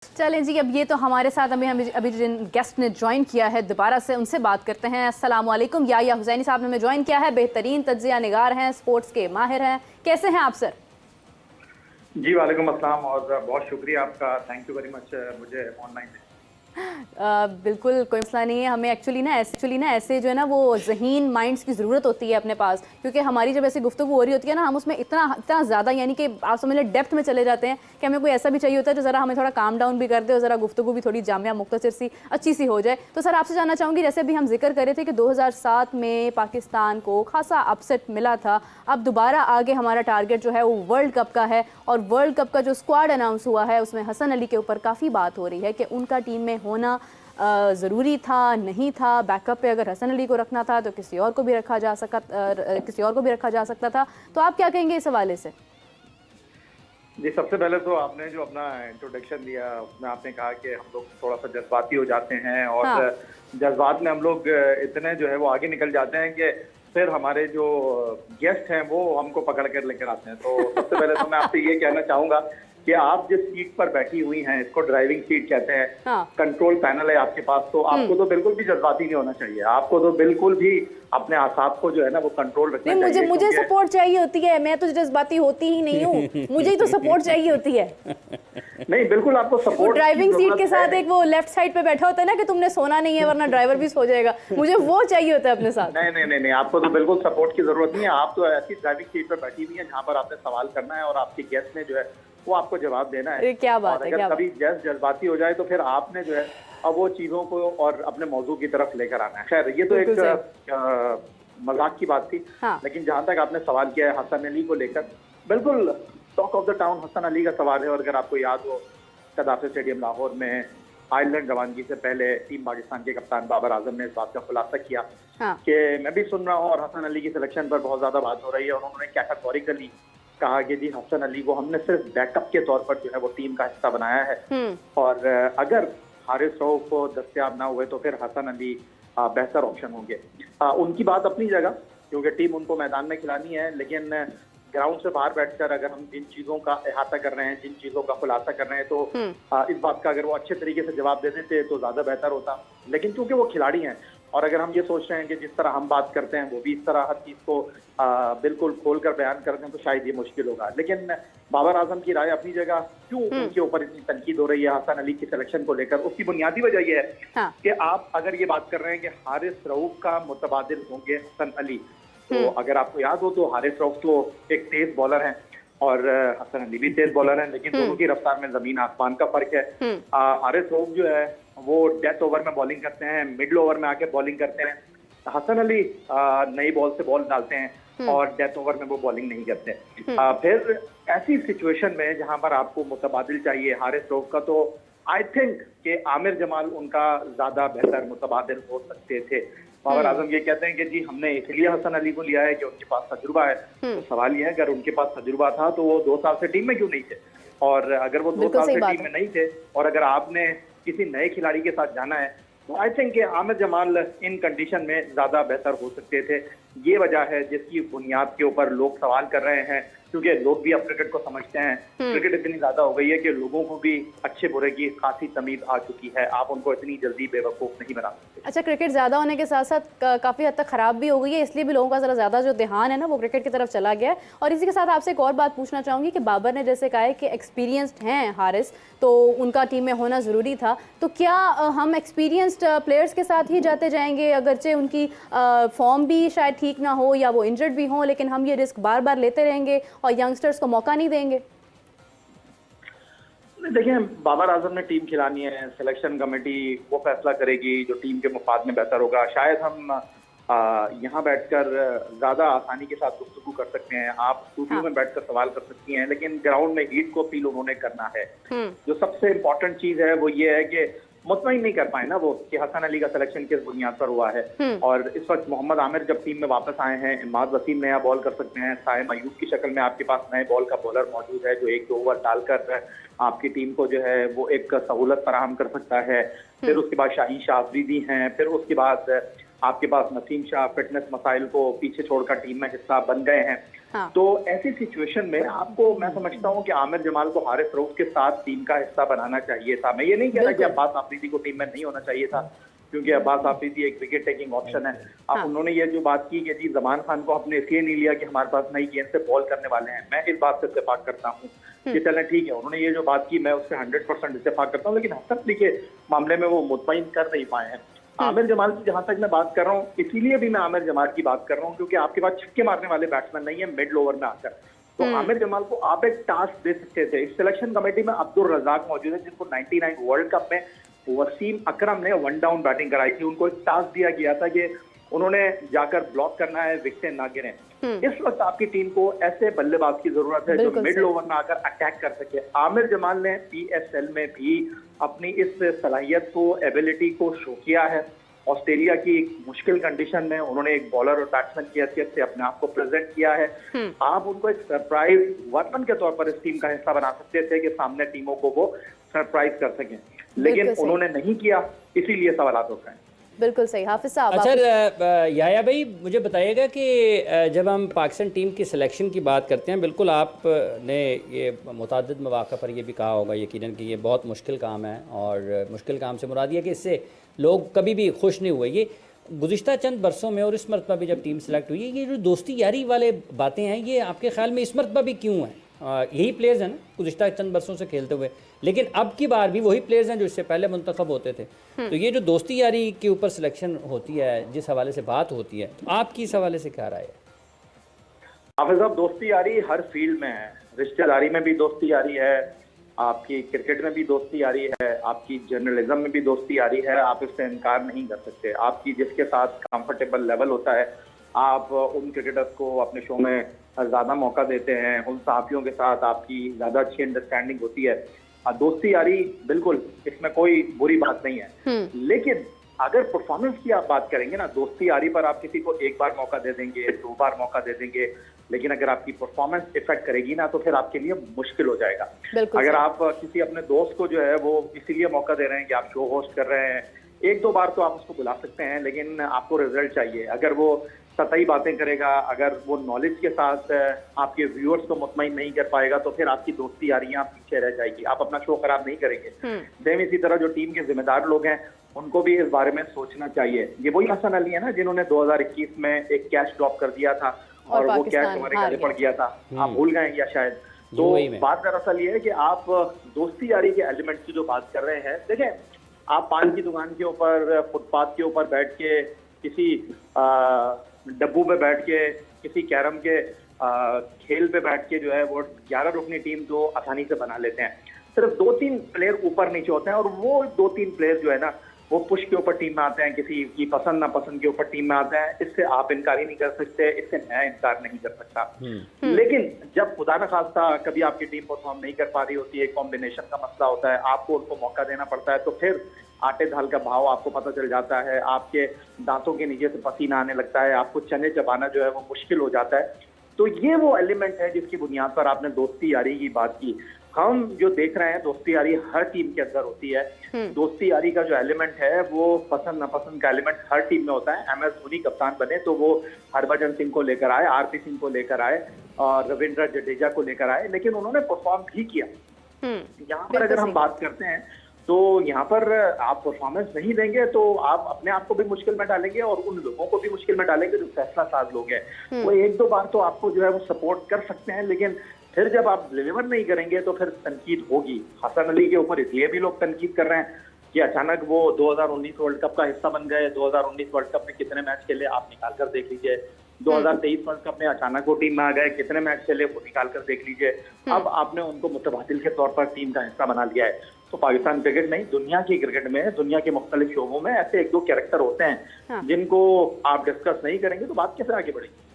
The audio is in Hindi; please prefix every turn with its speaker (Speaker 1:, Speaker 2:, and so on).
Speaker 1: चलें जी, अब ये तो हमारे साथ अभी जिन गेस्ट ने ज्वाइन किया है दोबारा से उनसे बात करते हैं। अस्सलाम वालेकुम। या हुसैनी साहब ने हमें ज्वाइन किया है, बेहतरीन तज्जिया निगार हैं, स्पोर्ट्स के माहिर हैं। कैसे हैं आप सर?
Speaker 2: जी वालेकुम अस्सलाम और बहुत शुक्रिया आपका, थैंक यू वेरी मच मुझे ऑनलाइन।
Speaker 1: बिल्कुल कोई मसला नहीं है। हमें एक्चुअली ना ऐसे जो है ना वो ज़हीन माइंड्स की ज़रूरत होती है अपने पास, क्योंकि हमारी जब ऐसी गुफ्तगू हो रही होती है ना, हम उसमें इतना इतना ज़्यादा यानी कि आप समझ लें डेप्थ में चले जाते हैं कि हमें कोई ऐसा भी चाहिए होता है जो ज़रा हमें थोड़ा काम डाउन भी कर दे और ज़रा गुफ्तगू भी थोड़ी जामिया मुख्तसर सी अच्छी सी हो जाए। तो सर आपसे जानना चाहूँगी, जैसे अभी हम जिक्र कर रहे थे कि 2007 में पाकिस्तान को खासा अपसेट मिला था, अब दोबारा आगे हमारा टारगेट जो है वो वर्ल्ड कप का है और वर्ल्ड कप का जो स्क्वाड अनाउंस हुआ है उसमें हसन अली के ऊपर काफ़ी बात हो रही है कि उनका टीम में होना ज़रूरी था नहीं था। बैकअप पे अगर हसन अली को रखना था तो किसी और को भी रखा जा सकता था। तो आप क्या कहेंगे इस हवाले से?
Speaker 2: जी सबसे पहले तो आपने जो अपना इंट्रोडक्शन दिया उसमें आपने कहा कि हम लोग थोड़ा सा जज्बाती हो जाते हैं और
Speaker 1: हाँ।
Speaker 2: जज्बात में हम लोग इतने जो है वो आगे निकल जाते हैं कि फिर हमारे जो गेस्ट हैं वो हमको पकड़ कर लेकर आते हैं। तो सबसे पहले तो मैं आपसे ये कहना चाहूंगा कि आप जिस सीट पर बैठी हुई हैं इसको ड्राइविंग सीट कहते हैं।
Speaker 1: हाँ।
Speaker 2: कंट्रोल पैनल है आपके पास, तो आपको तो बिल्कुल भी जज्बाती नहीं होना चाहिए। आपको तो बिल्कुल भी अपने आसाब को जो है ना वो कंट्रोल रखना
Speaker 1: नहीं,
Speaker 2: चाहिए।
Speaker 1: मुझे सपोर्ट चाहिए होती है। मैं तो जज्बाती होती ही नहीं हूँ, मुझे ही तो सपोर्ट चाहिए होती है।
Speaker 2: नहीं बिल्कुल आपको सपोर्ट
Speaker 1: ड्राइविंग सीट के साथ एक वो लेफ्ट साइड पे बैठा होता है ना कि तुमने सोना नहीं है वरना ड्राइवर भी सो जाएगा, मुझे वो चाहिए होता है अपने साथ।
Speaker 2: नहीं, आपको तो बिल्कुल सपोर्ट की जरूरत नहीं है। आप तो ऐसी ड्राइविंग सीट पर बैठी हुई है जहाँ पर आपने सवाल करना है और आपके गेस्ट ने जो है वो आपको जवाब देना है।
Speaker 1: क्या बात है,
Speaker 2: अगर कभी गेस्ट जज्बाती हो जाए तो फिर आपने जो है अब वो चीजों को और अपने मौजू की तरफ लेकर आना है। खैर ये तो एक मजाक की बात थी।
Speaker 1: हाँ।
Speaker 2: लेकिन जहां तक आपने सवाल किया है हसन अली को लेकर, बिल्कुल talk of the town Hasan Ali का सवाल है। और अगर आपको याद हो कदाफे स्टेडियम लाहौर में आयरलैंड रवानगी से पहले टीम पाकिस्तान के कप्तान बाबर आजम ने इस बात का खुलासा किया।
Speaker 1: हाँ।
Speaker 2: कि मैं भी सुन रहा हूँ और हसन अली की सिलेक्शन पर बहुत ज्यादा बात हो रही है और उन्होंने कैटेगोरिकली कहा कि जी हसन अली को हमने सिर्फ बैकअप के तौर पर जो है वो टीम का हिस्सा बनाया है और अगर हारिस रऊफ को दस्तयाब ना हुए तो फिर हसन अली बेहतर ऑप्शन होंगे। उनकी बात अपनी जगह, क्योंकि टीम उनको मैदान में खिलानी है, लेकिन ग्राउंड से बाहर बैठकर अगर हम जिन चीजों का अहाता कर रहे हैं, जिन चीजों का खुलासा कर रहे हैं, तो इस बात का अगर वो अच्छे तरीके से जवाब दे देते तो ज्यादा बेहतर होता। लेकिन क्योंकि वो खिलाड़ी हैं और अगर हम ये सोच रहे हैं कि जिस तरह हम बात करते हैं वो भी इस तरह हर चीज को बिल्कुल खोलकर बयान करते हैं तो शायद ये मुश्किल होगा। लेकिन बाबर आजम की राय अपनी जगह, क्यों उनके ऊपर इतनी तनकीद हो रही है हसन अली की सिलेक्शन को लेकर, उसकी बुनियादी वजह यह है
Speaker 1: हाँ।
Speaker 2: कि आप अगर ये बात कर रहे हैं कि हारिस रऊफ का मुतबादिल होंगे हसन अली, तो अगर आपको याद हो तो हारिस रऊफ तो एक तेज बॉलर हैं और हसन अली भी तेज बॉलर हैं, लेकिन दोनों की रफ्तार में जमीन आसमान का फर्क है। हारिस रऊफ जो है वो डेथ ओवर में बॉलिंग करते हैं, मिडिल ओवर में आके बॉलिंग करते हैं। हसन अली नई बॉल से बॉल डालते हैं और डेथ ओवर में वो बॉलिंग नहीं करते। फिर ऐसी सिचुएशन में जहां पर आपको मुतबादिल चाहिए हारिस रऊफ का, तो आई थिंक कि आमिर जमाल उनका ज्यादा बेहतर मुतबादिल हो सकते थे। बाबर आजम ये कहते हैं कि जी हमने इसलिए हसन अली को लिया है कि उनके पास तजुर्बा है। तो सवाल ये है अगर उनके पास तजुर्बा था तो वो 2 साल से टीम में क्यों नहीं थे, और अगर वो 2 साल से टीम में नहीं थे और अगर आपने किसी नए खिलाड़ी के साथ जाना है तो I think Aamir Jamal in condition में ज्यादा बेहतर हो सकते थे। ये वजह है जिसकी बुनियाद के ऊपर लोग सवाल कर रहे हैं, क्योंकि लोग भी अब क्रिकेट को समझते हैं। क्रिकेट इतनी ज्यादा हो गई है कि लोगों को भी अच्छे बुरे की खासी तमीज आ चुकी है, आप उनको इतनी जल्दी बेवकूफ नहीं बना सकते।
Speaker 1: अच्छा, क्रिकेट ज़्यादा होने के साथ साथ काफ़ी हद तक ख़राब भी हो गई है, इसलिए भी लोगों का ज़रा ज़्यादा जो ध्यान है ना वो क्रिकेट की तरफ चला गया है। और इसी के साथ आपसे एक और बात पूछना चाहूँगी कि बाबर ने जैसे कहा है कि एक्सपीरियंस्ड हैं हारिस, तो उनका टीम में होना ज़रूरी था, तो क्या हम एक्सपीरियंस्ड प्लेयर्स के साथ ही जाते जाएंगे अगरचे उनकी फॉर्म भी शायद ठीक ना हो या वो इंजर्ड भी हों, लेकिन हम ये रिस्क बार बार लेते रहेंगे और यंगस्टर्स को मौका नहीं देंगे?
Speaker 2: देखिए बाबर आजम ने टीम खिलानी है, सिलेक्शन कमेटी वो फैसला करेगी जो टीम के मुफाद में बेहतर होगा। शायद हम यहाँ बैठकर ज्यादा आसानी के साथ गुफ्तगू कर सकते हैं, आप स्टूडियो में बैठकर सवाल कर सकती हैं, लेकिन ग्राउंड में हीट को फील उन्होंने करना है। जो सबसे इम्पोर्टेंट चीज है वो ये है कि मुतमईन नहीं कर पाए ना वो कि हसन अली का सिलेक्शन किस बुनियाद पर हुआ है। और इस वक्त मोहम्मद आमिर जब टीम में वापस आए हैं, इमाद वसीम नया बॉल कर सकते हैं, साइम अयूब की शक्ल में आपके पास नए बॉल का बॉलर मौजूद है जो 1-2 ओवर डालकर आपकी टीम को जो है वो एक सहूलत फराहम कर सकता है। फिर उसके बाद शाहीन शाह अफरीदी हैं, फिर उसके बाद आपके पास नसीम शाह फिटनेस मसाइल को पीछे छोड़कर टीम में हिस्सा बन गए हैं।
Speaker 1: हाँ।
Speaker 2: तो ऐसी सिचुएशन में आपको, मैं समझता हूँ कि आमिर जमाल को हारिस रऊफ के साथ टीम का हिस्सा बनाना चाहिए था। मैं ये नहीं कह रहा कि अब्बास आफरीदी को टीम में नहीं होना चाहिए था, क्योंकि अब्बास आफरीदी एक विकेट टेकिंग ऑप्शन है। अब
Speaker 1: हाँ।
Speaker 2: उन्होंने ये जो बात की कि जी जमान खान को हमने इसलिए नहीं लिया कि हमारे पास नई गेंद से बॉल करने वाले हैं, मैं इस बात से इत्तेफाक करता हूँ कि चलें ठीक है, उन्होंने ये जो बात की मैं उससे 100% इत्तेफाक करता हूँ, लेकिन हसन अली के मामले में वो मुतमईन कर नहीं पाए हैं। आमिर जमाल की जहां तक मैं बात कर रहा हूँ, इसीलिए भी मैं आमिर जमाल की बात कर रहा हूँ क्योंकि आपके पास छक्के मारने वाले बैट्समैन नहीं है मिडिल ओवर में आकर। तो आमिर जमाल को आप एक टास्क दे सकते थे। इस सिलेक्शन कमेटी में अब्दुल रजाक मौजूद है, जिनको 99 वर्ल्ड कप में वसीम अकरम ने 1 डाउन बैटिंग कराई थी। उनको एक टास्क दिया गया था कि उन्होंने जाकर ब्लॉक करना है, विकेटें ना गिरें। इस वक्त आपकी टीम को ऐसे बल्लेबाज की जरूरत है जो मिडिल ओवर में आकर अटैक कर सके। आमिर जमाल ने पीएसएल में भी अपनी इस सलाहियत को, एबिलिटी को शो किया है। ऑस्ट्रेलिया की एक मुश्किल कंडीशन में उन्होंने एक बॉलर और बैट्समैन की हैसियत से अपने आप को प्रेजेंट किया है। आप उनको एक सरप्राइज वेपन के तौर पर इस टीम का हिस्सा बना सकते थे कि सामने टीमों को वो सरप्राइज कर सकें, लेकिन उन्होंने नहीं किया, इसीलिए सवाल होता है।
Speaker 1: बिल्कुल सही। हाफिज साहब,
Speaker 3: अच्छा याया भाई, मुझे बताइएगा कि जब हम पाकिस्तान टीम की सिलेक्शन की बात करते हैं, बिल्कुल आपने ये मुताद्दिद मौक़ा पर ये भी कहा होगा यकीनन कि ये बहुत मुश्किल काम है, और मुश्किल काम से मुराद ये कि इससे लोग कभी भी खुश नहीं हुए। ये गुज़िश्ता चंद बरसों में और इस मरतबा भी जब टीम सेलेक्ट हुई है, ये जो दोस्ती यारी वाले बातें हैं, ये आपके ख्याल में इस मरतबा भी क्यों हैं? यही प्लेयर्स हैं ना गुज़िश्ता चंद बरसों से खेलते हुए, लेकिन अब की बार भी वही प्लेयर्स हैं जो इससे पहले मुंतखब होते थे। तो ये जो दोस्ती यारी के ऊपर सिलेक्शन होती है, जिस हवाले से बात होती है, तो आपकी इस हवाले से क्या राय है?
Speaker 2: हाफिज साहब, दोस्ती यारी हर फील्ड में है। रिश्तेदारी में भी दोस्ती यारी है, आपकी क्रिकेट में भी दोस्ती यारी है, आपकी जर्नलिज्म में भी दोस्ती यारी है। आप इससे इनकार नहीं कर सकते। आपकी जिसके साथ कंफर्टेबल लेवल होता है, आप उन क्रिकेटर्स को अपने शो में ज्यादा मौका देते हैं, उन साथियों के साथ आपकी ज्यादा अच्छी अंडरस्टैंडिंग होती है। दोस्ती यारी बिल्कुल, इसमें कोई बुरी बात नहीं है, लेकिन अगर परफॉर्मेंस की आप बात करेंगे ना, दोस्ती यारी पर आप किसी को एक बार मौका दे देंगे, 2 बार मौका दे देंगे, लेकिन अगर आपकी परफॉर्मेंस इफेक्ट करेगी ना, तो फिर आपके लिए मुश्किल हो जाएगा। अगर आप किसी अपने दोस्त को जो है वो इसीलिए मौका दे रहे हैं कि आप शो होस्ट कर रहे हैं, 1-2 बार तो आप उसको बुला सकते हैं, लेकिन आपको रिजल्ट चाहिए। अगर वो सतही बातें करेगा, अगर वो नॉलेज के साथ आपके व्यूअर्स को मुतमईन नहीं कर पाएगा, तो फिर आपकी दोस्ती यारियां पीछे रह जाएगी, आप अपना शो खराब नहीं करेंगे। सेम इसी तरह जो टीम के जिम्मेदार लोग हैं, उनको भी इस बारे में सोचना चाहिए। ये वही हसन अली है ना, जिन्होंने 2021 में एक कैच ड्रॉप कर दिया था और वो कैच हमारे गले पड़ गया था। आप भूल गए या शायद? तो बात दरअसल ये है कि आप दोस्ती यारी के एलिमेंट्स की जो बात कर रहे हैं, देखें, आप पान की दुकान के ऊपर, फुटपाथ के ऊपर बैठ के, किसी डब्बू पे बैठ के, किसी कैरम के खेल पे बैठ के जो है वो 11 रुकनी टीम तो आसानी से बना लेते हैं। सिर्फ 2-3 प्लेयर ऊपर नीचे होते हैं, और वो 2-3 प्लेयर जो है ना, वो पुश के ऊपर टीम में आते हैं, किसी की पसंद नापसंद के ऊपर टीम में आते हैं। इससे आप इनकार ही नहीं कर सकते, इससे मैं इनकार नहीं कर सकता। लेकिन जब खुदा न खास्ता कभी आपकी टीम परफॉर्म नहीं कर पा रही होती है, कॉम्बिनेशन का मसला होता है, आपको उनको मौका देना पड़ता है, तो फिर आटे दाल का भाव आपको पता चल जाता है, आपके दांतों के नीचे से पसीना आने लगता है, आपको चने चबाना जो है वो मुश्किल हो जाता है। तो ये वो एलिमेंट है जिसकी बुनियाद पर आपने दोस्ती यारी की बात की। हम जो देख रहे हैं, दोस्ती यारी हर टीम के अंदर होती है। दोस्ती यारी का जो एलिमेंट है वो पसंद नापसंद का एलिमेंट हर टीम में होता है। MS धोनी कप्तान बने तो वो हरभजन सिंह को लेकर आए, RP सिंह को लेकर आए और रविंद्र जडेजा को लेकर आए, लेकिन उन्होंने परफॉर्म भी किया। यहाँ पर अगर हम बात करते हैं, तो यहाँ पर आप परफॉर्मेंस नहीं देंगे तो आप अपने आप को भी मुश्किल में डालेंगे और उन लोगों को भी मुश्किल में डालेंगे जो फैसला साज लोग हैं। वो 1-2 बार तो आपको जो है वो सपोर्ट कर सकते हैं, लेकिन फिर जब आप डिलीवर नहीं करेंगे तो फिर तनकीद होगी। हसन अली के ऊपर इसलिए भी लोग तनकीद कर रहे हैं कि अचानक वो 2019 वर्ल्ड कप का हिस्सा बन गए। 2019 वर्ल्ड कप में कितने मैच खेले आप निकाल कर देख लीजिए। 2023 वर्ल्ड कप में अचानक वो टीम में आ गए, कितने मैच खेले वो निकाल कर देख लीजिए। अब आपने उनको मुतबादिल के तौर पर टीम का हिस्सा बना लिया है। तो पाकिस्तान क्रिकेट नहीं, दुनिया की क्रिकेट में, दुनिया के मुख्तलिफ शोबों में ऐसे 1-2 कैरेक्टर होते हैं जिनको आप डिस्कस नहीं करेंगे तो बात कैसे आगे बढ़ेगी।